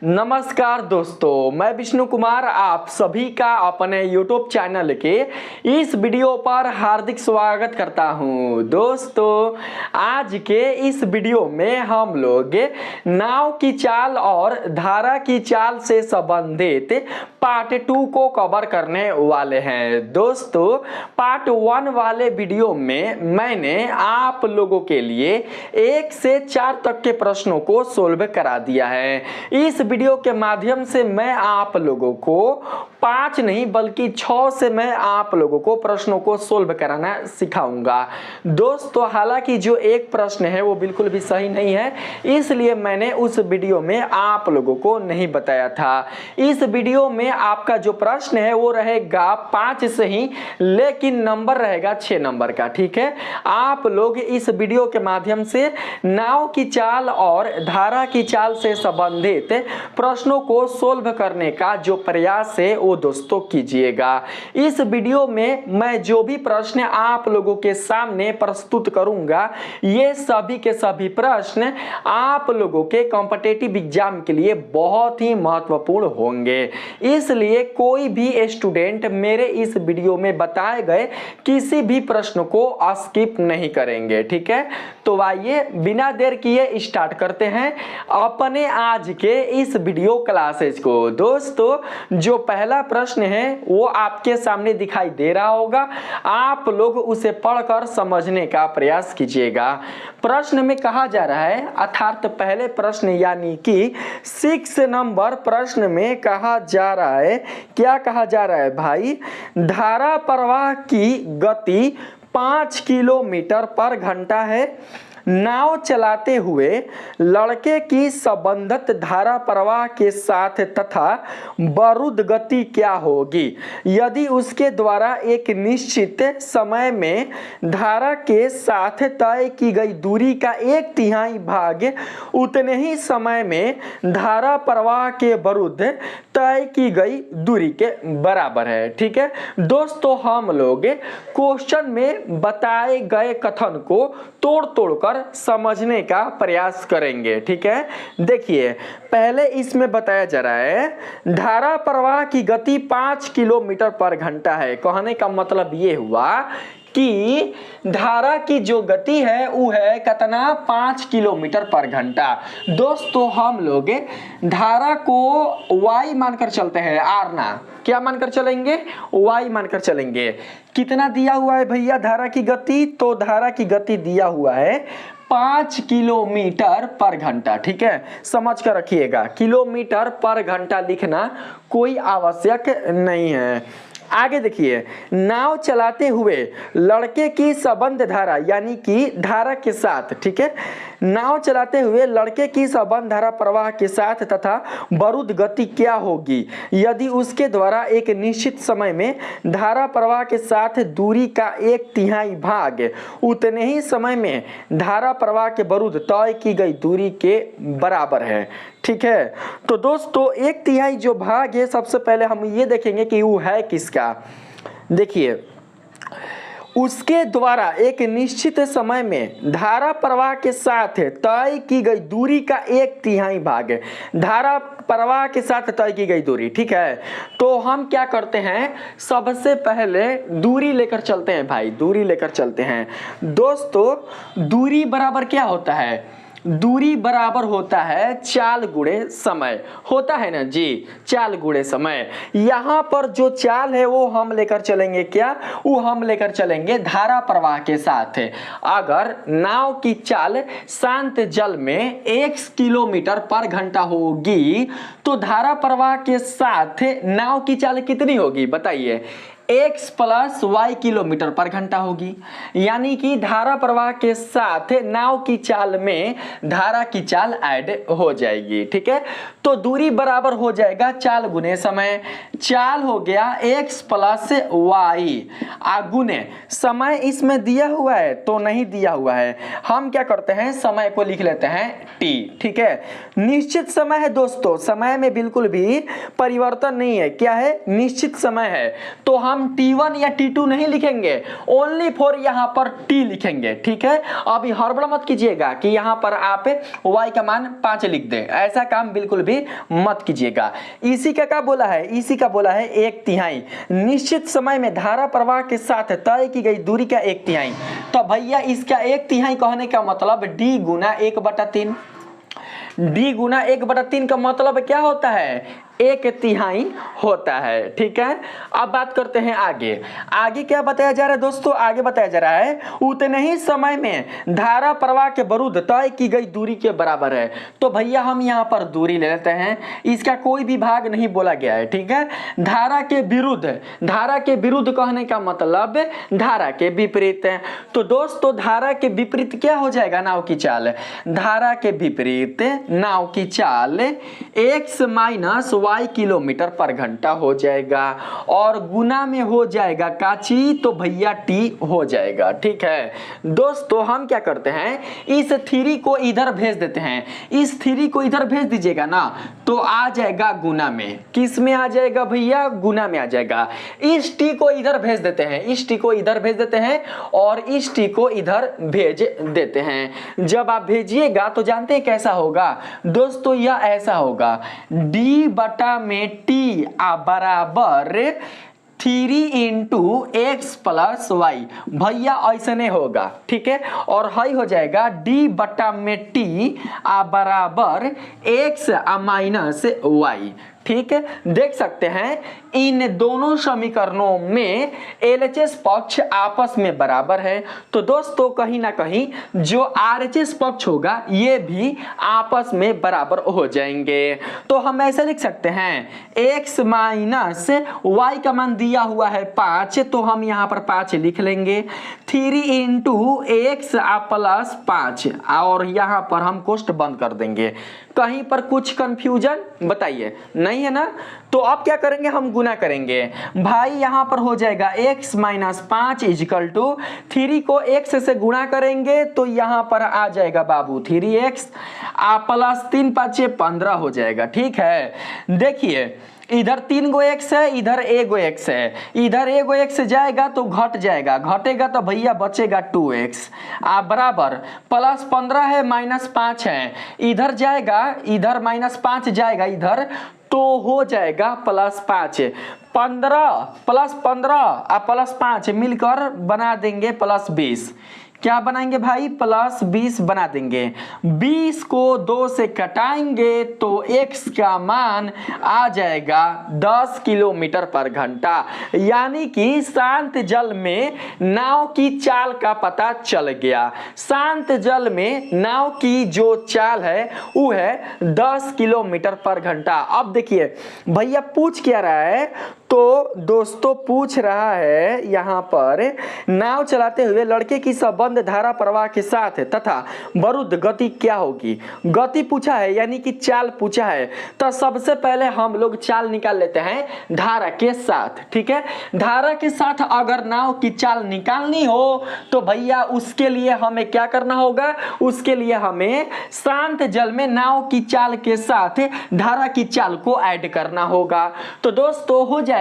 नमस्कार दोस्तों, मैं विष्णु कुमार आप सभी का अपने YouTube चैनल के इस वीडियो पर हार्दिक स्वागत करता हूं। दोस्तों, आज के इस वीडियो में हम लोग नाव की चाल और धारा की चाल से संबंधित पार्ट 2 को कवर करने वाले हैं। दोस्तों, पार्ट 1 वाले वीडियो में मैंने आप लोगों के लिए 1 से 4 तक के प्रश्नों को सोल्व करा दिया है। इस वीडियो के माध्यम से मैं आप लोगों को 5 नहीं बल्कि 6 से मैं आप लोगों को प्रश्नों को सोल्व कराना सिखाऊंगा। दोस्तों, हालांकि जो एक प्रश्न है वो बिल्कुल भी सही नहीं है, इसलिए मैंने उस वीडियो में आप लोगों को नहीं बताया था। इस वीडियो में आपका जो प्रश्न है वो रहेगा 5 से ही, लेकिन नंबर रहेगा 6 नंबर का। ठीक है, आप लोग इस वीडियो के माध्यम से नाव की चाल और धारा की चाल से संबंधित प्रश्नों को सोल्व करने का जो प्रयास है वो दोस्तों कीजिएगा। इस वीडियो में मैं जो भी प्रश्न आप लोगों के सामने प्रस्तुत करूंगा, ये सभी के सभी प्रश्न आप लोगों के कॉम्पिटिटिव एग्जाम के लिए बहुत ही महत्वपूर्ण होंगे। इसलिए कोई भी स्टूडेंट मेरे इस वीडियो में बताए गए किसी भी प्रश्न को स्किप नहीं करेंगे। ठीक है, तो आइए बिना देर किए स्टार्ट करते हैं अपने आज के इस वीडियो क्लासेस को। दोस्तों, जो पहला प्रश्न है वो आपके सामने दिखाई दे रहा होगा, आप लोग उसे पढ़कर समझने का प्रयास कीजिएगा। प्रश्न में कहा जा रहा है, अर्थात पहले प्रश्न यानी कि 6 नंबर प्रश्न में कहा जा रहा है, क्या कहा जा रहा है भाई? धारा प्रवाह की गति 5 किलोमीटर पर घंटा है। नाव चलाते हुए लड़के की संबंधित धारा प्रवाह के साथ तथा वरुद गति क्या होगी यदि उसके द्वारा एक निश्चित समय में धारा के साथ तय की गई दूरी का 1/3 भाग उतने ही समय में धारा प्रवाह के विरुद्ध तय की गई दूरी के बराबर है। ठीक है दोस्तों, हम लोग क्वेश्चन में बताए गए कथन को तोड़ तोड़कर समझने का प्रयास करेंगे। ठीक है, देखिए पहले इसमें बताया जा रहा है धारा प्रवाह की गति 5 किलोमीटर पर घंटा है। कहने का मतलब ये हुआ कि धारा की जो गति है वो है कितना? 5 किलोमीटर पर घंटा। दोस्तों, हम लोग धारा को y मानकर चलते हैं, आर ना, क्या मानकर चलेंगे? y मानकर चलेंगे। कितना दिया हुआ है भैया धारा की गति? तो धारा की गति दिया हुआ है 5 किलोमीटर पर घंटा। ठीक है, समझ कर रखिएगा, किलोमीटर पर घंटा लिखना कोई आवश्यक नहीं है। आगे देखिए, नाव चलाते हुए लड़के की संबंध धारा यानी कि धारा के साथ, ठीक है, नाव चलाते हुए लड़के की संबंध धारा प्रवाह के साथ तथा वरुद गति क्या होगी यदि उसके द्वारा एक निश्चित समय में धारा प्रवाह के साथ दूरी का 1/3 भाग उतने ही समय में धारा प्रवाह के विरुद्ध तय की गई दूरी के बराबर है। ठीक है, तो दोस्तों 1/3 जो भाग है, सबसे पहले हम ये देखेंगे कि वो है किसका। देखिए, उसके द्वारा एक निश्चित समय में धारा प्रवाह के साथ तय की गई दूरी का 1/3 भाग, धारा प्रवाह के साथ तय की गई दूरी। ठीक है, तो हम क्या करते हैं, सबसे पहले दूरी लेकर चलते हैं भाई, दूरी लेकर चलते हैं। दोस्तों, दूरी बराबर क्या होता है? दूरी बराबर होता है चाल गुणे समय, होता है ना जी, चाल गुणे समय। यहाँ पर जो चाल है वो हम लेकर चलेंगे, क्या? वो हम लेकर चलेंगे धारा प्रवाह के साथ। अगर नाव की चाल शांत जल में 1 किलोमीटर पर घंटा होगी तो धारा प्रवाह के साथ नाव की चाल कितनी होगी बताइए? x + y किलोमीटर पर घंटा होगी। यानी कि धारा प्रवाह के साथ नाव की चाल में धारा की चाल ऐड हो जाएगी। ठीक है, तो दूरी बराबर हो जाएगा चाल गुने समय। चाल हो गया x + y गुने समय। इसमें दिया हुआ है तो नहीं दिया हुआ है, हम क्या करते हैं, समय को लिख लेते हैं t। ठीक है, निश्चित समय है दोस्तों, समय में बिल्कुल भी परिवर्तन नहीं है। क्या है? निश्चित समय है। तो हम हम T1 या T2 नहीं लिखेंगे, ओनली फॉर यहाँ पर T लिखेंगे। ठीक है, अभी हड़बड़ मत कीजिएगा कि यहाँ पर आप y का मान 5 लिख दें, ऐसा काम बिल्कुल भी मत कीजिएगा। इसी का क्या बोला है, इसी का बोला है 1/3 निश्चित समय में धारा प्रवाह के साथ तय की गई दूरी का 1/3। तो भैया इसका 1/3 कहने का मतलब d गुना 1/3। d गुना 1/3 का मतलब क्या होता है, 1/3 होता है। ठीक है, अब बात करते हैं आगे। आगे क्या बताया जा रहा है दोस्तों, आगे बताया जा रहा है उतने ही समय में धारा प्रवाह के विरुद्ध तय की गई दूरी के बराबर है। तो भैया हम यहाँ पर दूरी ले लेते हैं, इसका कोई भी भाग नहीं बोला गया है। ठीक है, धारा के विरुद्ध, धारा के विरुद्ध कहने का मतलब धारा के विपरीत है। तो दोस्तों धारा के विपरीत क्या हो जाएगा, नाव की चाल। धारा के विपरीत नाव की चाल x माइनस y किलोमीटर पर घंटा हो जाएगा, और गुना में हो जाएगा काची, तो भैया t हो जाएगा। ठीक है दोस्तों, हम क्या करते हैं, इस 3 को इधर भेज देते हैं, इस 3 को इधर भेज दीजिएगा ना, तो आ जाएगा गुना में। किस में आ जाएगा भैया, गुना में आ जाएगा। इस t को इधर भेज देते हैं, इस t को इधर भेज देते हैं, और इस t को इधर भेज देते हैं। जब आप भेजिएगा तो जानते हैं कैसा होगा दोस्तों, यह ऐसा होगा d बटा में t बराबर 3 इंटू एक्स प्लस वाई, भैया ऐसने होगा। ठीक है, और हाई हो जाएगा d बटा में t बराबर x माइनस वाई। ठीक है, देख सकते हैं इन दोनों समीकरणों में LHS पक्ष आपस में बराबर है। तो दोस्तों कहीं ना कहीं जो RHS पक्ष होगा ये भी आपस में बराबर हो जाएंगे। तो हम ऐसे लिख सकते हैं x माइनस वाई का मान दिया हुआ है 5, तो हम यहाँ पर 5 लिख लेंगे। 3 इंटू एक्स प्लस 5, और यहाँ पर हम कोष्ठ बंद कर देंगे। कहीं पर कुछ कंफ्यूजन बताइए, नहीं है ना। तो अब क्या करेंगे, हम गुना करेंगे भाई। यहाँ पर हो जाएगा x माइनस 5 इजिकल टू 3 को x से गुणा करेंगे, तो यहाँ पर आ जाएगा बाबू 3x प्लस 3 5 15 हो जाएगा। ठीक है, देखिए इधर 3 गो x है, इधर 1 गो x है, इधर 1 गो x जाएगा तो घट जाएगा, घटेगा तो भैया बचेगा 2x बराबर प्लस 15 है माइनस 5 है, इधर जाएगा, इधर माइनस 5 जाएगा इधर, तो हो जाएगा प्लस 5। 15 प्लस 15 प्लस 5 मिलकर बना देंगे प्लस 20। क्या बनाएंगे भाई, प्लस 20 बना देंगे। 20 को 2 से कटाएंगे तो x का मान आ जाएगा 10 किलोमीटर पर घंटा, यानी कि शांत जल में नाव की चाल का पता चल गया। शांत जल में नाव की जो चाल है वो है 10 किलोमीटर पर घंटा। अब देखिए भैया पूछ क्या रहा है, तो दोस्तों पूछ रहा है यहाँ पर नाव चलाते हुए लड़के की संबंध धारा प्रवाह के साथ है तथा विरुद्ध गति क्या होगी। गति पूछा है यानी कि चाल पूछा है, तो सबसे पहले हम लोग चाल निकाल लेते हैं धारा के साथ। ठीक है, धारा के साथ अगर नाव की चाल निकालनी हो तो भैया उसके लिए हमें क्या करना होगा, उसके लिए हमें शांत जल में नाव की चाल के साथ धारा की चाल को ऐड करना होगा। तो दोस्तों हो जाएगा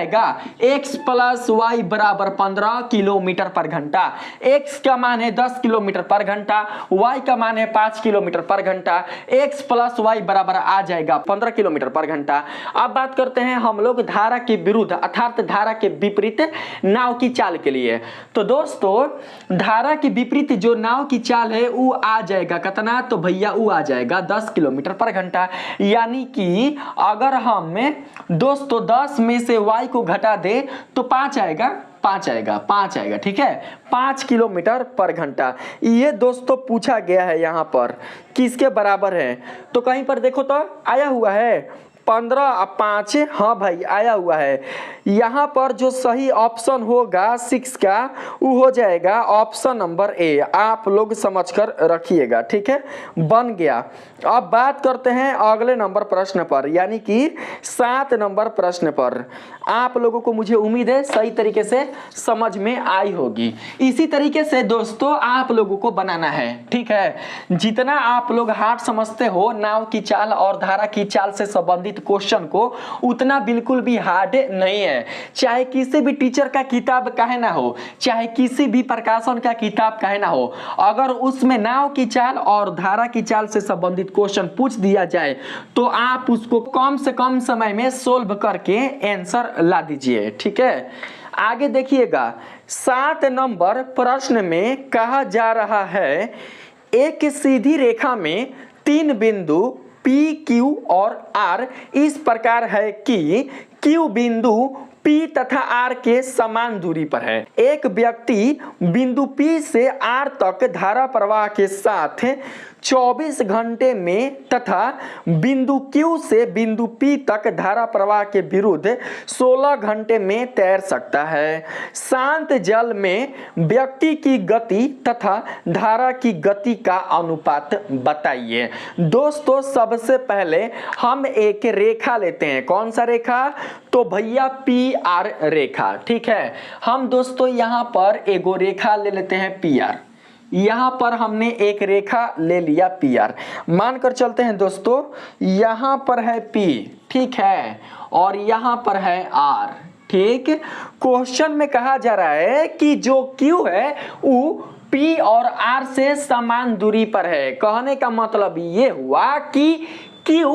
x प्लस वाई बराबर 15 किलोमीटर पर घंटा। x का मान है 10 किलोमीटर पर घंटा, y का मान है 5 किलोमीटर पर घंटा, x प्लस वाई बराबर आ जाएगा 15 किलोमीटर पर घंटा। अब बात करते हैं हम लोग धारा के विरुद्ध अर्थात धारा के विपरीत नाव की चाल के लिए। तो दोस्तों धारा के विपरीत जो नाव की चाल है वो आ जाएगा कितना, तो भैया वो आ जाएगा 10 किलोमीटर पर घंटा। यानी कि अगर हम दोस्तों 10 में से y को घटा दे तो 5 आएगा, 5 आएगा। ठीक है, 5 किलोमीटर पर घंटा। ये दोस्तों पूछा गया है यहाँ पर किसके बराबर है, तो कहीं पर देखो तो आया हुआ है 15 और 5। हाँ भाई आया हुआ है। यहाँ पर जो सही ऑप्शन होगा 6 का वो हो जाएगा ऑप्शन नंबर ए। आप लोग समझकर रखिएगा। ठीक है, बन गया। अब बात करते हैं अगले नंबर प्रश्न पर, यानी कि 7 नंबर प्रश्न पर। आप लोगों को मुझे उम्मीद है सही तरीके से समझ में आई होगी। इसी तरीके से दोस्तों आप लोगों को बनाना है। ठीक है, जितना आप लोग हार्ड समझते हो नाव की चाल और धारा की चाल से संबंधित संबंधित क्वेश्चन को उतना बिल्कुल भी हार्ड नहीं है। चाहे किसी भी टीचर का किताब काहे ना हो, चाहे किसी भी प्रकाशन का किताब काहे ना हो, अगर उसमें नाव की चाल और धारा की चाल से संबंधित क्वेश्चन पूछ दिया जाए तो आप उसको कम से कम समय में सोल्व करके आंसर ला दीजिए। ठीक है, आगे देखिएगा 7 नंबर प्रश्न में कहा जा रहा है एक सीधी रेखा में 3 बिंदु P, Q और R इस प्रकार है कि Q बिंदु P तथा R के समान दूरी पर है। एक व्यक्ति बिंदु P से R तक धारा प्रवाह के साथ 24 घंटे में तथा बिंदु Q से बिंदु P तक धारा प्रवाह के विरुद्ध 16 घंटे में तैर सकता है। शांत जल में व्यक्ति की गति तथा धारा की गति का अनुपात बताइए। दोस्तों सबसे पहले हम एक रेखा लेते हैं। कौन सा रेखा? तो भैया PR रेखा। ठीक है, हम दोस्तों यहाँ पर एगो रेखा ले लेते हैं PR। यहाँ पर हमने एक रेखा ले लिया PR, मानकर चलते हैं दोस्तों यहाँ पर है P, ठीक है, और यहाँ पर है R। ठीक, क्वेश्चन में कहा जा रहा है कि जो Q है वो P और R से समान दूरी पर है। कहने का मतलब ये हुआ कि Q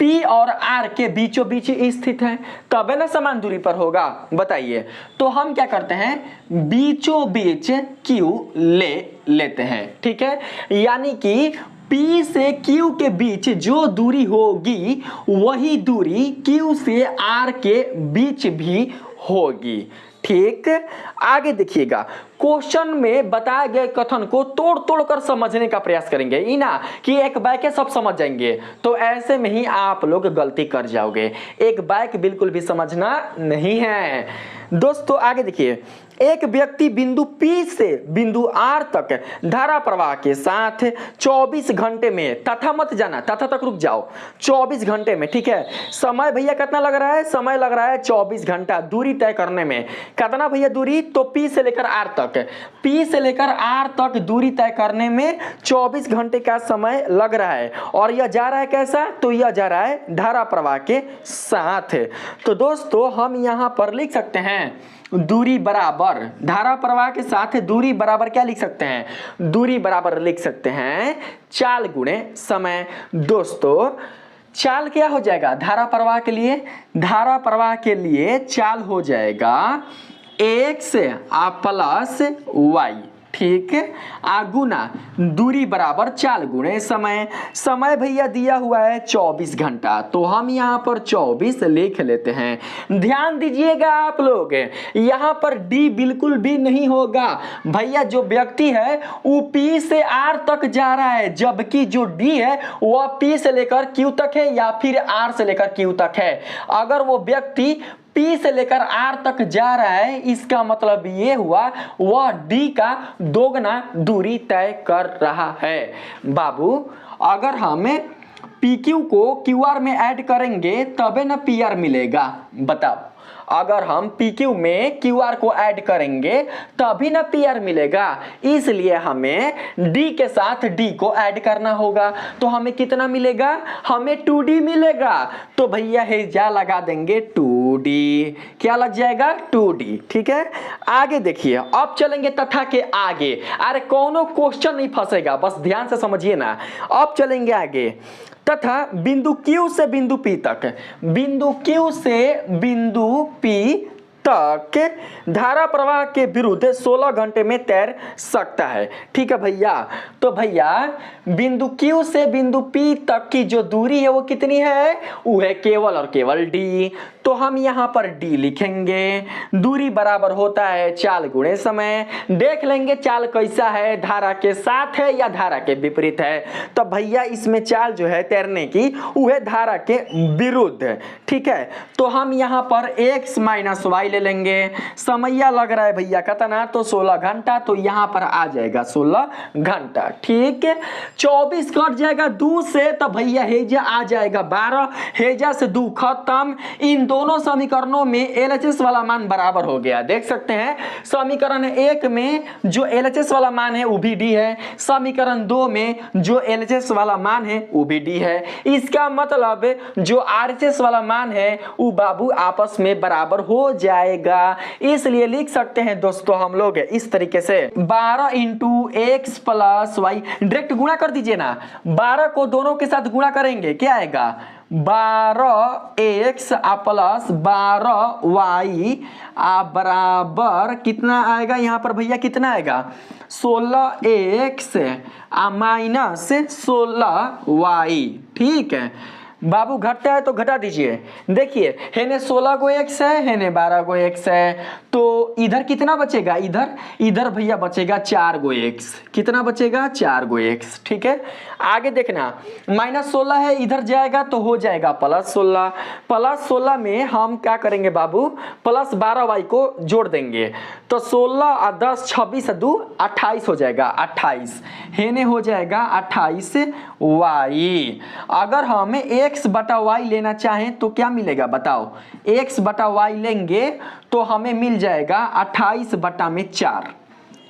P और R के बीचों बीच स्थित है, तब ना समान दूरी पर होगा। बताइए, तो हम क्या करते हैं, बीचों बीच Q ले लेते हैं। ठीक है, यानी कि P से Q के बीच जो दूरी होगी वही दूरी Q से R के बीच भी होगी। ठीक, आगे देखिएगा, क्वेश्चन में बताए गए कथन को तोड़ तोड़ कर समझने का प्रयास करेंगे, ई ना कि एक बैक के सब समझ जाएंगे, तो ऐसे में ही आप लोग गलती कर जाओगे। एक बैक बिल्कुल भी समझना नहीं है। दोस्तों आगे देखिए, एक व्यक्ति बिंदु P से बिंदु R तक धारा प्रवाह के साथ 24 घंटे में, तथा मत जाना, तथा तक रुक जाओ, 24 घंटे में, ठीक है, समय भैया कितना लग रहा है, समय लग रहा है 24 घंटा दूरी तय करने में। कितना भैया दूरी, तो P से लेकर R तक, P से लेकर R तक दूरी तय करने में 24 घंटे का समय लग रहा है। और यह जा रहा है कैसा, तो यह जा रहा है धारा प्रवाह के साथ। तो दोस्तों हम यहाँ पर लिख सकते हैं दूरी बराबर, धारा प्रवाह के साथ दूरी बराबर क्या लिख सकते हैं, दूरी बराबर लिख सकते हैं चाल गुणे समय। दोस्तों चाल क्या हो जाएगा धारा प्रवाह के लिए, धारा प्रवाह के लिए चाल हो जाएगा x प्लस y। ठीक है, गुना दूरी बराबर चाल गुणे समय। समय भैया दिया हुआ है 24 घंटा, तो हम यहाँ पर 24 लिख लेते हैं। ध्यान दीजिएगा आप लोग, यहाँ पर D बिल्कुल भी नहीं होगा भैया। जो व्यक्ति है वो P से R तक जा रहा है, जबकि जो D है वह P से लेकर Q तक है या फिर R से लेकर Q तक है। अगर वो व्यक्ति P से लेकर R तक जा रहा है, इसका मतलब ये हुआ वह D का दोगुना दूरी तय कर रहा है। बाबू अगर हमें PQ को QR में ऐड करेंगे तबे ना PR मिलेगा, बताओ। अगर हम PQ में QR को ऐड करेंगे तभी ना PR मिलेगा, इसलिए हमें D के साथ D को ऐड करना होगा। तो हमें कितना मिलेगा, हमें 2D मिलेगा। तो भैया हेजा लगा देंगे 2D, क्या लग जाएगा 2D। ठीक है, आगे देखिए, अब चलेंगे तथा के आगे। अरे कोनो क्वेश्चन नहीं फंसेगा, बस ध्यान से समझिए ना। अब चलेंगे आगे, तथा बिंदु Q से बिंदु P तक, बिंदु Q से बिंदु P तक धारा प्रवाह के विरुद्ध 16 घंटे में तैर सकता है। ठीक है भैया, तो भैया बिंदु Q से बिंदु P तक की जो दूरी है वो कितनी है, वो है केवल और केवल D। तो हम यहाँ पर D लिखेंगे। दूरी बराबर होता है चाल गुणे समय। देख लेंगे चाल कैसा है, धारा के साथ है या धारा के विपरीत है। तो भैया इसमें चाल जो है तैरने की वो है धारा के विरुद्ध। ठीक है, तो हम यहाँ पर x माइनस वाई ले लेंगे। समैया लग रहा है भैया कितना, तो 16 घंटा, तो यहाँ पर आ जाएगा 16 घंटा। ठीक है, 24 कट जाएगा 2 से, तो भैया हेजा आ जाएगा 12, हेजा से 2 खत्म। इन दोनों समीकरणों में LHS वाला मान बराबर हो गया। देख सकते हैं समीकरण 1 में जो LHS वाला मान है वो भी D है, समीकरण 2 में जो LHS वाला मान है वो भी D है। इसका मतलब जो RHS वाला मान है वो बाबू आपस में बराबर हो जाएगा। इसलिए लिख सकते हैं दोस्तों हम लोग इस तरीके से 12 into x plus y, direct गुणा कर दीजिए ना, 12 को दोनों के साथ गुणा करेंगे क्या आएगा 12x प्लस 12y बराबर कितना आएगा यहाँ पर भैया, कितना आएगा 16x माइनस 16y। ठीक है बाबू, घटता है तो घटा दीजिए। देखिए हेने 16 को x है, हेने 12 को x है, तो इधर कितना बचेगा, इधर भैया बचेगा 4 गो x। कितना बचेगा 4 गो x। ठीक है आगे देखना, -16 है, इधर जाएगा तो हो जाएगा +16। +16 में हम क्या करेंगे बाबू, प्लस 12y को जोड़ देंगे तो 16 और 10 26 2 28 हो जाएगा 28, हेने हो जाएगा 28y। अगर हमें x बटा y लेना चाहें तो क्या मिलेगा बताओ, x बटा y लेंगे तो हमें मिल जाएगा 28 बटा में 4।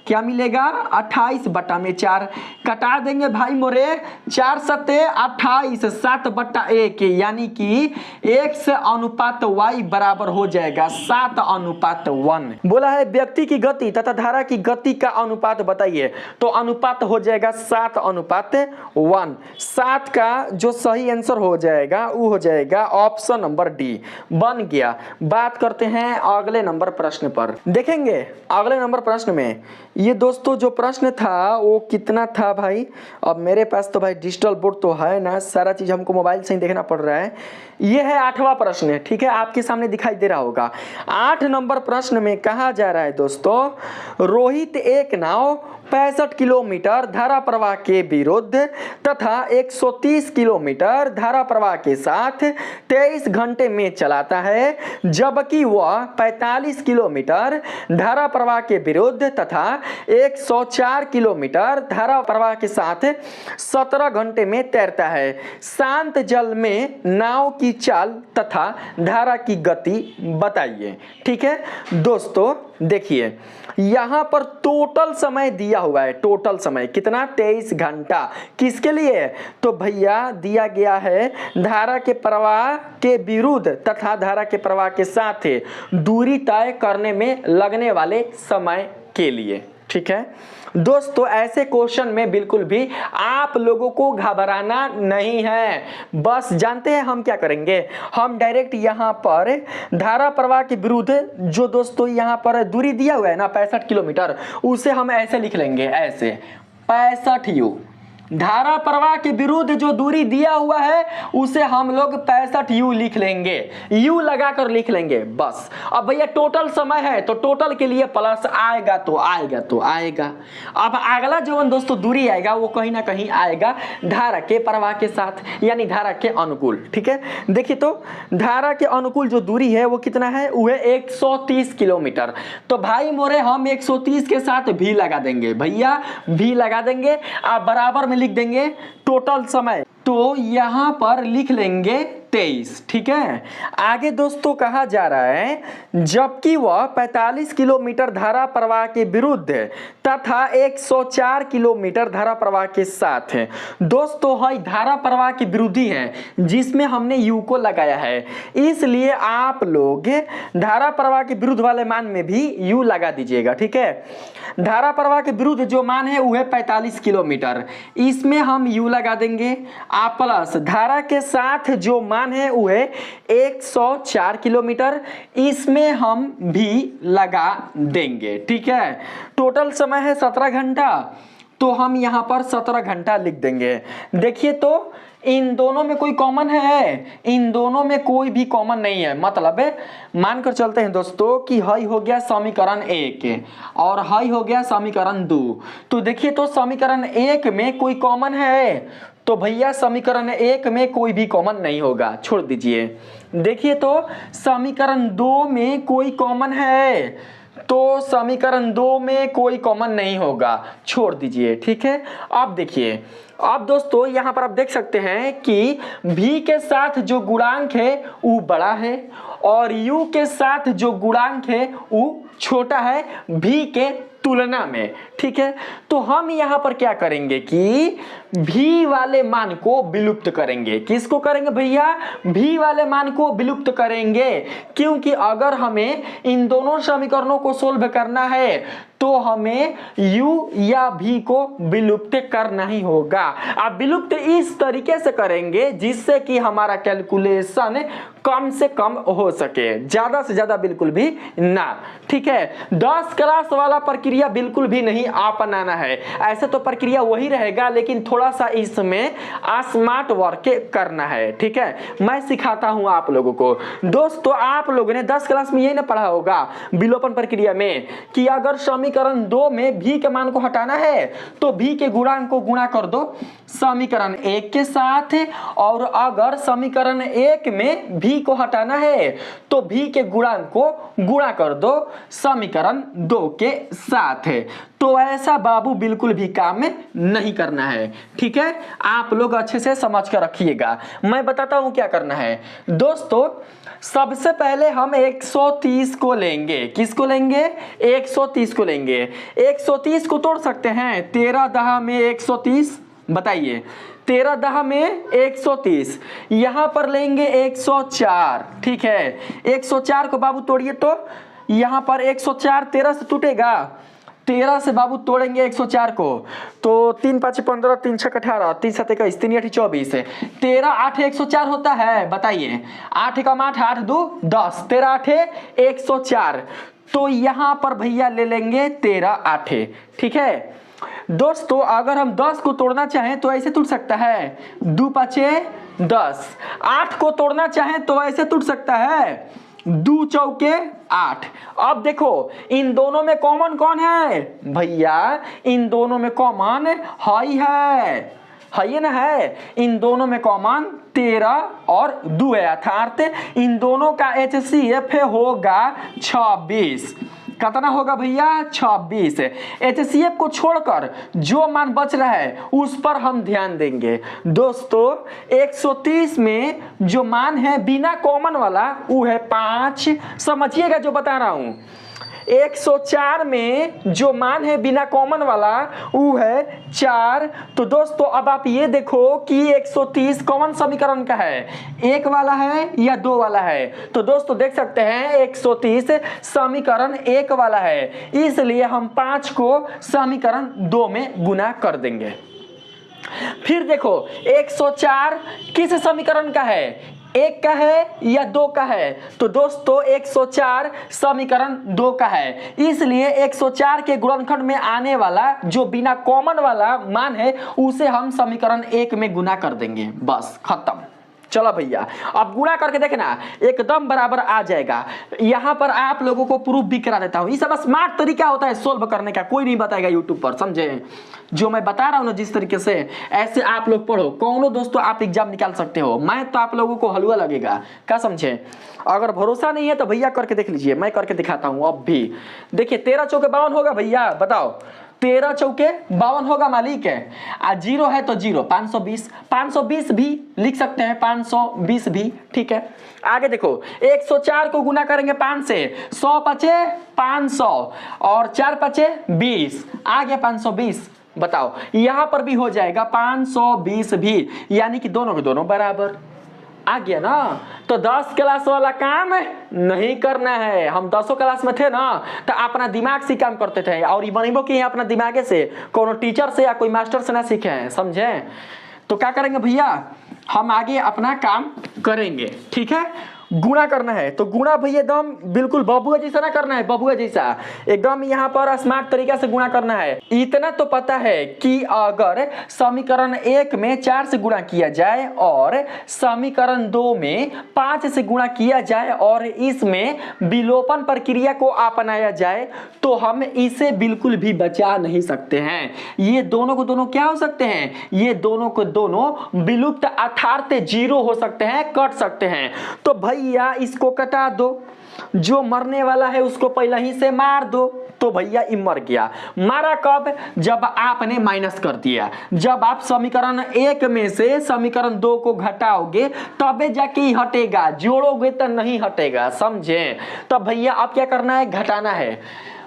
क्या मिलेगा 28 बटा में 4, कटा देंगे भाई मोरे, 4 सत्ते 28, 7 बटा 1 यानी कि x अनुपात y बराबर हो जाएगा 7:1। बोला है व्यक्ति की गति तथा धारा की गति का अनुपात बताइए, तो अनुपात हो जाएगा 7:1। 7 का जो सही आंसर हो जाएगा वो हो जाएगा ऑप्शन नंबर डी बन गया। बात करते हैं अगले नंबर प्रश्न पर। देखेंगे अगले नंबर प्रश्न में ये दोस्तों जो प्रश्न था वो कितना था भाई, अब मेरे पास तो भाई डिजिटल बोर्ड तो है ना, सारा चीज हमको मोबाइल से ही देखना पड़ रहा है। ये है 8वां प्रश्न है, ठीक है आपके सामने दिखाई दे रहा होगा। 8 नंबर प्रश्न में कहा जा रहा है दोस्तों, रोहित एक नाव 65 किलोमीटर धारा प्रवाह के विरुद्ध तथा 130 किलोमीटर धारा प्रवाह के साथ 23 घंटे में चलाता है, जबकि वह 45 किलोमीटर धारा प्रवाह के विरुद्ध तथा 104 किलोमीटर धारा प्रवाह के साथ 17 घंटे में तैरता है। शांत जल में नाव की चाल तथा धारा की गति बताइए। ठीक है दोस्तों, देखिए यहां पर टोटल समय दिया हुआ है, टोटल समय कितना 23 घंटा। किसके लिए, तो भैया दिया गया है धारा के प्रवाह के विरुद्ध तथा धारा के प्रवाह के साथ दूरी तय करने में लगने वाले समय के लिए। ठीक है दोस्तों, ऐसे क्वेश्चन में बिल्कुल भी आप लोगों को घबराना नहीं है। बस जानते हैं हम क्या करेंगे, हम डायरेक्ट यहाँ पर धारा प्रवाह के विरुद्ध जो दोस्तों यहाँ पर दूरी दिया हुआ है ना 65 किलोमीटर, उसे हम ऐसे लिख लेंगे, ऐसे 65 u। धारा प्रवाह के विरुद्ध जो दूरी दिया हुआ है उसे हम लोग 65 u लिख लेंगे, u लगाकर लिख लेंगे बस। अब भैया टोटल समय है तो टोटल के लिए प्लस आएगा तो आएगा। अब अगला जो दोस्तों दूरी आएगा वो कहीं ना कहीं आएगा धारा के प्रवाह के साथ, यानी धारा के अनुकूल। ठीक है देखिए तो धारा के अनुकूल जो दूरी है वो कितना है, वो है 130 किलोमीटर। तो भाई मोरे हम 130 के साथ भी लगा देंगे, भैया भी लगा देंगे, आप बराबर में लिख देंगे टोटल समय, तो यहां पर लिख लेंगे 23। ठीक है आगे दोस्तों कहा जा रहा है, जबकि वह 45 किलोमीटर धारा प्रवाह के विरुद्ध तथा 104 किलोमीटर धारा प्रवाह के साथ है। दोस्तों है धारा प्रवाह के विरुद्धी है जिसमें हमने u को लगाया है, इसलिए आप लोग धारा प्रवाह के विरुद्ध वाले मान में भी u लगा दीजिएगा। ठीक है धारा प्रवाह के विरुद्ध जो मान है वो है 45 किलोमीटर, इसमें हम u लगा देंगे, आप प्लस धारा के साथ जो मान है वो है 104 किलोमीटर, इसमें हम भी लगा देंगे। ठीक है टोटल समय है 17 घंटा, तो हम यहां पर 17 घंटा लिख देंगे। देखिए तो इन दोनों में कोई कॉमन है, इन दोनों में कोई भी कॉमन नहीं है। मतलब मानकर चलते हैं दोस्तों कि हई हो गया समीकरण 1 और हई हो गया समीकरण 2, तो देखिए तो समीकरण 1 में कोई कॉमन है, तो भैया समीकरण 1 में कोई भी कॉमन नहीं होगा, छोड़ दीजिए। देखिए तो समीकरण 2 में कोई कॉमन है, तो समीकरण 2 में कोई कॉमन नहीं होगा, छोड़ दीजिए। ठीक है अब देखिए अब दोस्तों यहाँ पर आप देख सकते हैं कि v के साथ जो गुणांक है वो बड़ा है और u के साथ जो गुणांक है वो छोटा है v के तुलना में। ठीक है, तो हम यहाँ पर क्या करेंगे कि v वाले मान को विलुप्त करेंगे। किसको करेंगे भैया? v वाले मान को विलुप्त करेंगे, क्योंकि अगर हमें इन दोनों समीकरणों को सोल्व करना है तो हमें u या v को विलुप्त करना ही होगा। आप विलुप्त इस तरीके से करेंगे जिससे कि हमारा कैलकुलेशन कम से कम हो सके, ज्यादा से ज्यादा बिल्कुल भी ना। ठीक है, 10 क्लास वाला प्रक्रिया बिल्कुल भी नहीं अपनाना है। ऐसे तो प्रक्रिया वही रहेगा लेकिन थोड़ा सा इसमें स्मार्ट वर्क करना है। ठीक है, मैं सिखाता हूं आप लोगों को। दोस्तों आप लोगों ने 10 क्लास में यही ना पढ़ा होगा विलोपन प्रक्रिया में कि अगर समीकरण 2 में v के मान को हटाना है तो v के गुणांक को गुणा कर दो समीकरण 1 के साथ, और अगर समीकरण 1 में v को हटाना है तो v के गुणांक को गुणा कर दो समीकरण 2 के साथ। तो ऐसा बाबू बिल्कुल भी काम में नहीं करना है। ठीक है, आप लोग अच्छे से समझ कर रखिएगा। मैं बताता हूं क्या करना है। दोस्तों सबसे पहले हम 130 को लेंगे। किसको लेंगे? 130 को लेंगे। 130 को तोड़ सकते हैं 13 दहा में 130, बताइए 13 दहा में 130। यहां पर लेंगे 104। ठीक है, 104 को बाबू तोड़िए तो यहां पर 104 13 से टूटेगा, 13 से बाबू तोड़ेंगे 104 को तो 3 5 15 3 6 18 3 7 21 3 8 24 13 8 104 होता है। बताइए 8 कम 8 8 2 10, 13 8 104। तो यहां पर भैया ले लेंगे 13 8। ठीक है दोस्तों, अगर हम 10 को तोड़ना चाहें तो ऐसे टूट सकता है 2 5 10। 8 को तोड़ना चाहें तो ऐसे टूट सकता है 2 चौके 8। अब देखो इन दोनों में कॉमन कौन है भैया? इन दोनों में कॉमन है ना, है इन दोनों में कॉमन 13 और 2 है, अर्थात इन दोनों का HCF होगा 26। कितना होगा भैया? 26। HCF को छोड़कर जो मान बच रहा है उस पर हम ध्यान देंगे। दोस्तों 130 में जो मान है बिना कॉमन वाला वो है 5, समझिएगा जो बता रहा हूं। 104 में जो मान है बिना कॉमन वाला वो है 4। तो दोस्तों अब आप ये देखो कि 130 कौन समीकरण का है, 1 वाला है या 2 वाला है? तो दोस्तों देख सकते हैं 130 समीकरण 1 वाला है, इसलिए हम 5 को समीकरण 2 में गुना कर देंगे। फिर देखो 104 किस समीकरण का है, 1 का है या 2 का है? तो दोस्तों 104 समीकरण 2 का है, इसलिए 104 के गुणनखंड में आने वाला जो बिना कॉमन वाला मान है उसे हम समीकरण 1 में गुना कर देंगे, बस खत्म। चलो भैया अब गुणा करके देखना एकदम बराबर आ जाएगा। यहां पर आप लोगों को प्रूफ भी करा देता हूं। ये सब स्मार्ट तरीका होता है सोल्व करने का, कोई नहीं बताएगा यूट्यूब पर, समझे? जो मैं बता रहा हूं ना जिस तरीके से, ऐसे आप लोग पढ़ो, कौनो दोस्तों आप एग्जाम निकाल सकते हो। मैं तो आप लोगों को हलवा लगेगा, क्या समझे? अगर भरोसा नहीं है तो भैया करके देख लीजिए, मैं करके दिखाता हूं। अब भी देखिए 13 चौके 52 होगा भैया, बताओ 13 चौके 52 होगा मालिक है, 0 है तो 0, 520 520 भी लिख सकते हैं, 520 भी। ठीक है आगे देखो 104 को गुना करेंगे 5 से, 100 पचे 500 और 4 पचे 20, आ गया 520। बताओ यहां पर भी हो जाएगा 520 भी, यानी कि दोनों के दोनों बराबर आ गया ना। तो 10 क्लास वाला काम नहीं करना है। हम 10 क्लास में थे ना तो अपना दिमाग से काम करते थे, और ये बनेबो कि अपना दिमागे से, कोनो टीचर से या कोई मास्टर से ना सीखे हैं, समझे? तो क्या करेंगे भैया, हम आगे अपना काम करेंगे। ठीक है, गुणा करना है तो गुणा भैया एकदम बिल्कुल बबुआ जैसा ना करना है, बबुआ जैसा एकदम यहाँ पर स्मार्ट तरीका से गुणा करना है। इतना तो पता है कि अगर समीकरण 1 में 4 से गुणा किया जाए और समीकरण 2 में 5 से गुणा किया जाए और इसमें विलोपन प्रक्रिया को अपनाया जाए तो हम इसे बिल्कुल भी बचा नहीं सकते हैं। ये दोनों को दोनों क्या हो सकते हैं? ये दोनों को दोनों विलुप्त अर्थात 0 हो सकते हैं, कट सकते हैं। तो भैया इसको कटा दो, जो मरने वाला है उसको पहले ही से मार दो। तो भैया ये मर गया। मारा कब? जब आपने माइनस कर दिया। जब आप समीकरण 1 में से समीकरण 2 को घटाओगे तबे जाके ही हटेगा, जोड़ोगे तो नहीं हटेगा, समझे? तब भैया आप क्या करना है? घटाना है।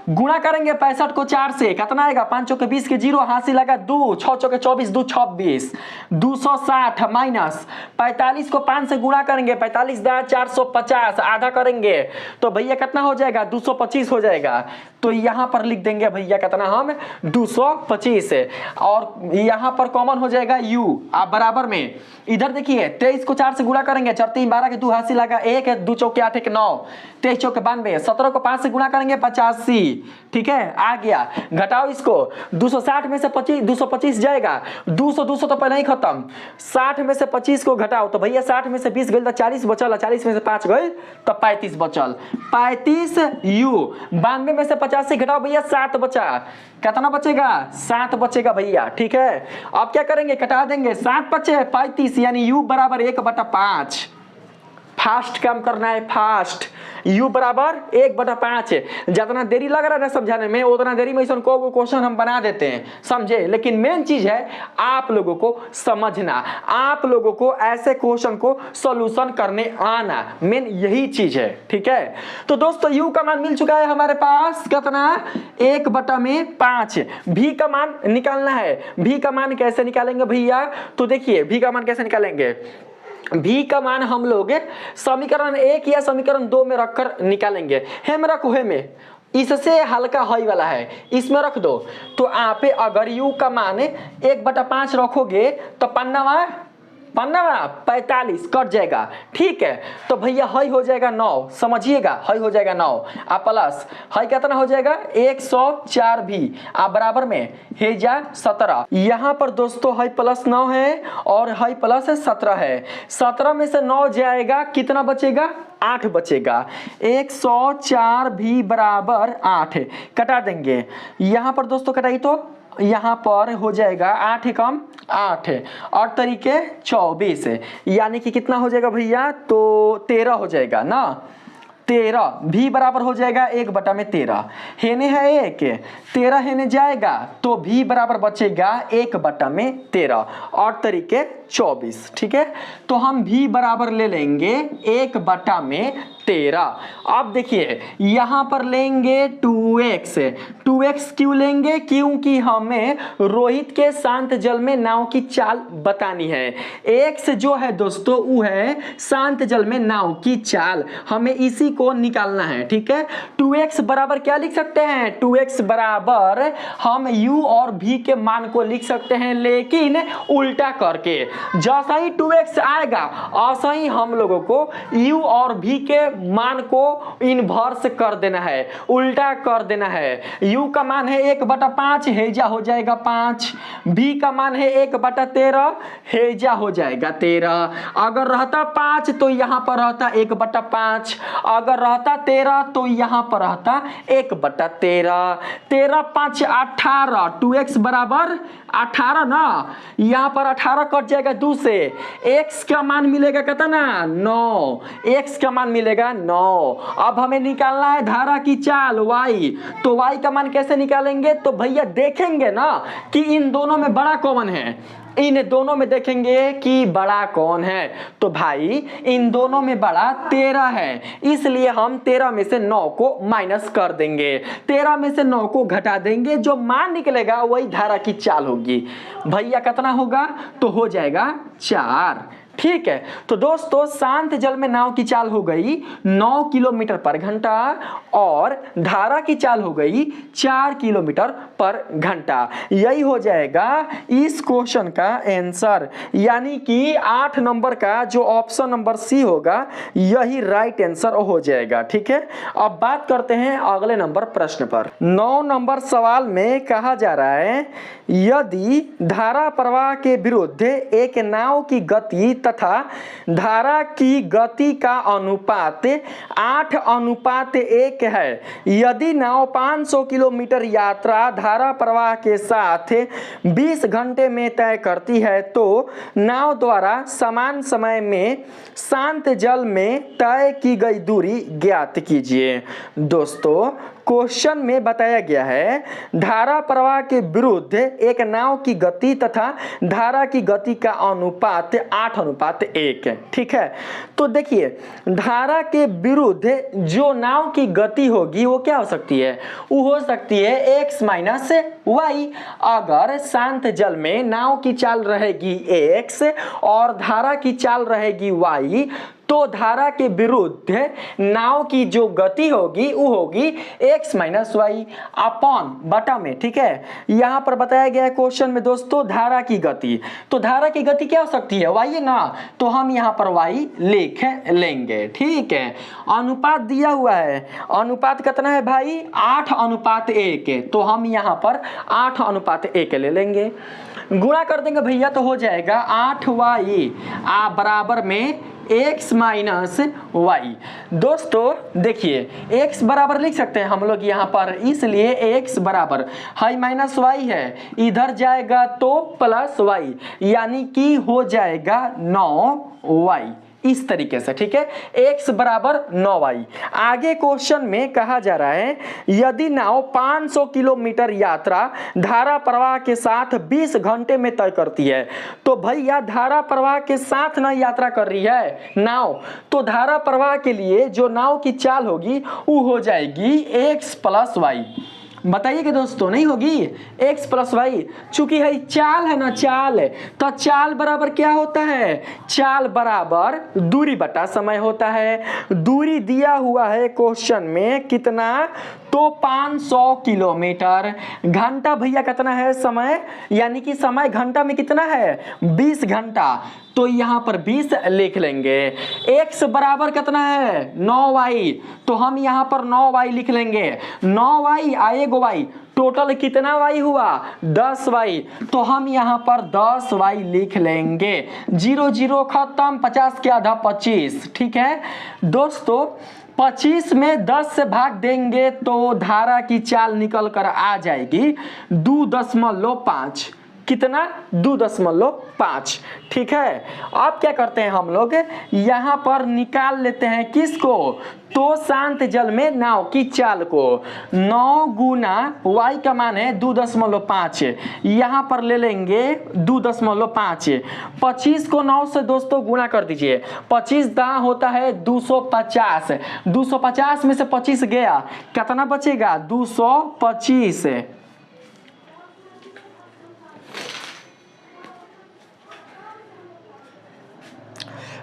गुणा करेंगे 65 को 4 से, कितना आएगा? 5 चौके 20 के 0, हासिल लगा 2, 6 चौके 24, 2 26, 260 माइनस 45 को 5 से गुणा करेंगे, 45 दा 450, आधा करेंगे तो भैया कितना हो जाएगा? 225 हो जाएगा। तो यहाँ पर लिख देंगे भैया कितना? हम 225। और यहाँ पर कॉमन हो जाएगा u, आप बराबर में इधर देखिए 23 को 4 से गुणा करेंगे, 4 3 12 के 2, हासिल लगा 1 है, 2 चौके 8 1 9, 23 चौके 92, 17 को 5 से गुणा करेंगे 85। ठीक है, आ गया। घटाओ इसको, 260 में से 225 जाएगा, 200 तो पहले ही खत्म। 60 में से 25 को घटाओ तो भैया 60 में से 20 गई तो 40 बचल, 40 में से 5 गई तो 35 बचल, 35 u। 92 में से 50 से घटाओ भैया 7 बचा, कितना बचेगा? 7 बचेगा भैया। ठीक है, अब क्या करेंगे? कटा देंगे, 7 बचे 35, यानी u बराबर 1/5। फास्ट काम करना है, फास्ट। u बराबर 1/5। जितना देरी लग रहा है ना समझाने में, उतना देरी में को क्वेश्चन हम बना देते हैं, समझे? लेकिन मेन चीज है आप लोगों को समझना, आप लोगों को ऐसे क्वेश्चन को सॉल्यूशन करने आना, मेन यही चीज है। ठीक है, तो दोस्तों u का मान मिल चुका है हमारे पास, कितना? 1/5। v का मान निकालना है। v का मान कैसे निकालेंगे भैया? तो देखिए v का मान कैसे निकालेंगे। v का मान हम लोग समीकरण 1 या समीकरण 2 में रखकर निकालेंगे। हेम रखो, हे में इससे हल्का हई वाला है, इसमें रख दो। तो आप अगर u का मान 1/5 रखोगे तो पन्नावा 45 कट जाएगा। ठीक है, तो भैया हई हो जाएगा 9, समझिएगा, हई हो जाएगा 9 आ प्लस हई कितना हो जाएगा? 104 भी आ बराबर में हे जा 17। यहाँ पर दोस्तों हई प्लस 9 है और हई प्लस 17 है। 17 में से 9 जाएगा, कितना बचेगा? 8 बचेगा। 104 भी बराबर 8 कटा देंगे। यहाँ पर दोस्तों कटाई तो यहाँ पर हो जाएगा 8 कम 8 और तरीके 24, यानी कि कितना हो जाएगा भैया? तो 13 हो जाएगा ना। 13 भी बराबर हो जाएगा 1/13। हेने है 1, 13 हेने जाएगा तो भी बराबर बचेगा 1/13 और तरीके 24। ठीक है, तो हम भी बराबर ले लेंगे 1/13। अब देखिए यहाँ पर लेंगे 2x। 2x क्यों लेंगे? क्योंकि हमें रोहित के शांत जल में नाव की चाल बतानी है। x जो है दोस्तों वो है शांत जल में नाव की चाल, हमें इसी को निकालना है। ठीक है, 2x बराबर क्या लिख सकते हैं? 2x बराबर हम u और v के मान को लिख सकते हैं, लेकिन उल्टा करके। जैसा ही 2x आएगा ऐसा ही हम लोगों को u और v के मान को इन्वर्स कर देना है, उल्टा कर देना है। u का मान है 1/5, हेजा हो जाएगा 5। v का मान है 1/13, हेजा हो जाएगा 13। अगर रहता 5 तो यहाँ पर रहता 1/5, अगर रहता 13 तो यहाँ पर रहता 1/13। 13 5 18, 2x बराबर 18 ना। यहाँ पर 18 कट जाएगा 2 से, x का मान मिलेगा कितना? 9। x का मान मिलेगा 9। अब हमें निकालना है धारा की चाल y। तो y का मान कैसे निकालेंगे? तो भैया देखेंगे ना कि इन दोनों में बड़ा कौन है, इन दोनों में देखेंगे कि बड़ा कौन है। तो भाई इन दोनों में बड़ा 13 है, इसलिए हम 13 में से 9 को माइनस कर देंगे, 13 में से 9 को घटा देंगे, जो मान निकलेगा वही धारा की चाल होगी। भैया कितना होगा? तो हो जाएगा 4। ठीक है, तो दोस्तों शांत जल में नाव की चाल हो गई 9 किलोमीटर पर घंटा और धारा की चाल हो गई 4 किलोमीटर पर घंटा। यही हो जाएगा इस क्वेश्चन का आंसर, यानी कि 8 नंबर का जो ऑप्शन नंबर सी होगा यही राइट आंसर हो जाएगा। ठीक है, अब बात करते हैं अगले नंबर प्रश्न पर। 9 नंबर सवाल में कहा जा रहा है, यदि धारा प्रवाह के विरुद्ध एक नाव की गति तथा धारा की गति का अनुपात 8:1 है, यदि नाव 500 किलोमीटर यात्रा धारा प्रवाह के साथ 20 घंटे में तय करती है तो नाव द्वारा समान समय में शांत जल में तय की गई दूरी ज्ञात कीजिए। दोस्तों क्वेश्चन में बताया गया है धारा प्रवाह के विरुद्ध एक नाव की गति तथा धारा की गति का अनुपात 8:1 है। ठीक है, तो देखिए धारा के विरुद्ध जो नाव की गति होगी वो क्या हो सकती है, वो हो सकती है x माइनस वाई। अगर शांत जल में नाव की चाल रहेगी x और धारा की चाल रहेगी y, तो धारा के विरुद्ध नाव की जो गति होगी वो होगी x माइनस वाई अपॉन बटा में। ठीक है, यहां पर बताया गया है क्वेश्चन में दोस्तों धारा की गति, तो धारा की गति क्या हो सकती है, y है ना, तो हम यहां पर y लिख लेंगे। ठीक है, अनुपात दिया हुआ है, अनुपात कितना है भाई 8:1, तो हम यहां पर 8:1 ले लेंगे, गुणा कर देंगे भैया तो हो जाएगा 8y बराबर में x माइनस वाई। दोस्तों देखिए x बराबर लिख सकते हैं हम लोग यहाँ पर, इसलिए x बराबर हाई माइनस वाई है, इधर जाएगा तो प्लस वाई, यानी कि हो जाएगा 9y इस तरीके से। ठीक है, x बराबर 9y। आगे क्वेश्चन में कहा जा रहा है यदि नाव 500 किलोमीटर यात्रा धारा प्रवाह के साथ 20 घंटे में तय करती है, तो भैया धारा प्रवाह के साथ ना यात्रा कर रही है नाव, तो धारा प्रवाह के लिए जो नाव की चाल होगी वो हो जाएगी x प्लस वाई। बताइए कि दोस्तों नहीं होगी x प्लस वाई, चूंकि है चाल है ना चाल, तो चाल बराबर क्या होता है, चाल बराबर दूरी बटा समय होता है। दूरी दिया हुआ है क्वेश्चन में कितना, तो 500 किलोमीटर। घंटा भैया कितना है समय, यानी कि समय घंटा में कितना है 20 घंटा, तो यहाँ पर 20 लिख लेंगे। x बराबर कितना है 9y, तो हम यहाँ पर 9y लिख लेंगे, 9y आएगा y, टोटल कितना y हुआ 10y, तो हम यहाँ पर 10y लिख लेंगे। 0 0 खत्म, 50 के आधा 25। ठीक है दोस्तों, 25 में 10 से भाग देंगे तो धारा की चाल निकल कर आ जाएगी 2.5, कितना 2.5। ठीक है, अब क्या करते हैं हम लोग यहाँ पर निकाल लेते हैं किसको, तो शांत जल में नाव की चाल को। 9 गुना y का मान है 2.5, यहाँ पर ले लेंगे 2.5। 25 को 9 से दोस्तों गुणा कर दीजिए, 25 दां होता है 250, 250 में से 25 गया, कितना बचेगा 225।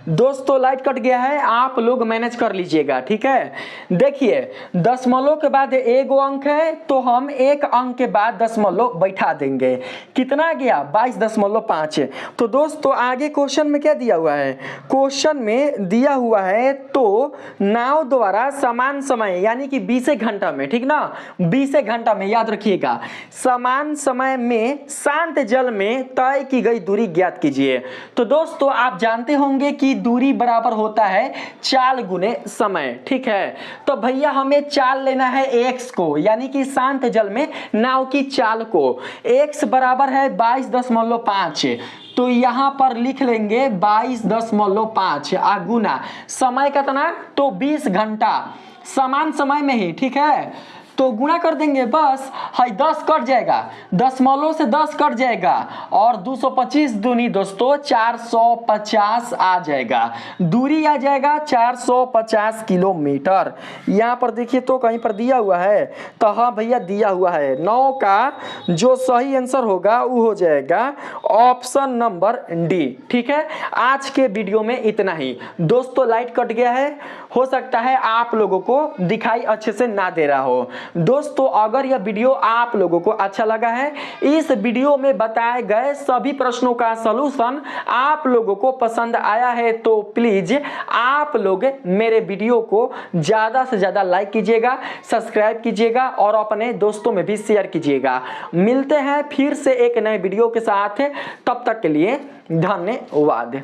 दोस्तों लाइट कट गया है, आप लोग मैनेज कर लीजिएगा। ठीक है, देखिए दशमलव के बाद एक अंक है, तो हम एक अंक के बाद दशमलव बैठा देंगे, कितना गया 22.5। तो दोस्तों आगे क्वेश्चन में क्या दिया हुआ है, क्वेश्चन में दिया हुआ है तो नाव द्वारा समान समय यानी कि 20 घंटा में, ठीक ना 20 घंटा में, याद रखिएगा समान समय में शांत जल में तय की गई दूरी ज्ञात कीजिए। तो दोस्तों आप जानते होंगे कि दूरी बराबर होता है चाल गुने समय। ठीक है, तो भैया हमें चाल लेना है x को, यानी कि शांत जल में नाव की चाल को। x बराबर है 22.5, तो यहां पर लिख लेंगे 22.5 गुना समय कितना, तो 20 घंटा समान समय में ही। ठीक है, तो गुणा कर देंगे, बस हाई 10 कट जाएगा, दशमलव से 10 कट जाएगा और 225 दूनी दोस्तों 450 आ जाएगा, दूरी आ जाएगा 450 किलोमीटर। यहाँ पर देखिए तो कहीं पर दिया हुआ है, तो हाँ भैया दिया हुआ है, 9 का जो सही आंसर होगा वो हो जाएगा ऑप्शन नंबर डी। ठीक है, आज के वीडियो में इतना ही दोस्तों। लाइट कट गया है, हो सकता है आप लोगों को दिखाई अच्छे से ना दे रहा हो। दोस्तों अगर यह वीडियो आप लोगों को अच्छा लगा है, इस वीडियो में बताए गए सभी प्रश्नों का सलूशन आप लोगों को पसंद आया है, तो प्लीज आप लोग मेरे वीडियो को ज्यादा से ज्यादा लाइक कीजिएगा, सब्सक्राइब कीजिएगा और अपने दोस्तों में भी शेयर कीजिएगा। मिलते हैं फिर से एक नए वीडियो के साथ, तब तक के लिए धन्यवाद।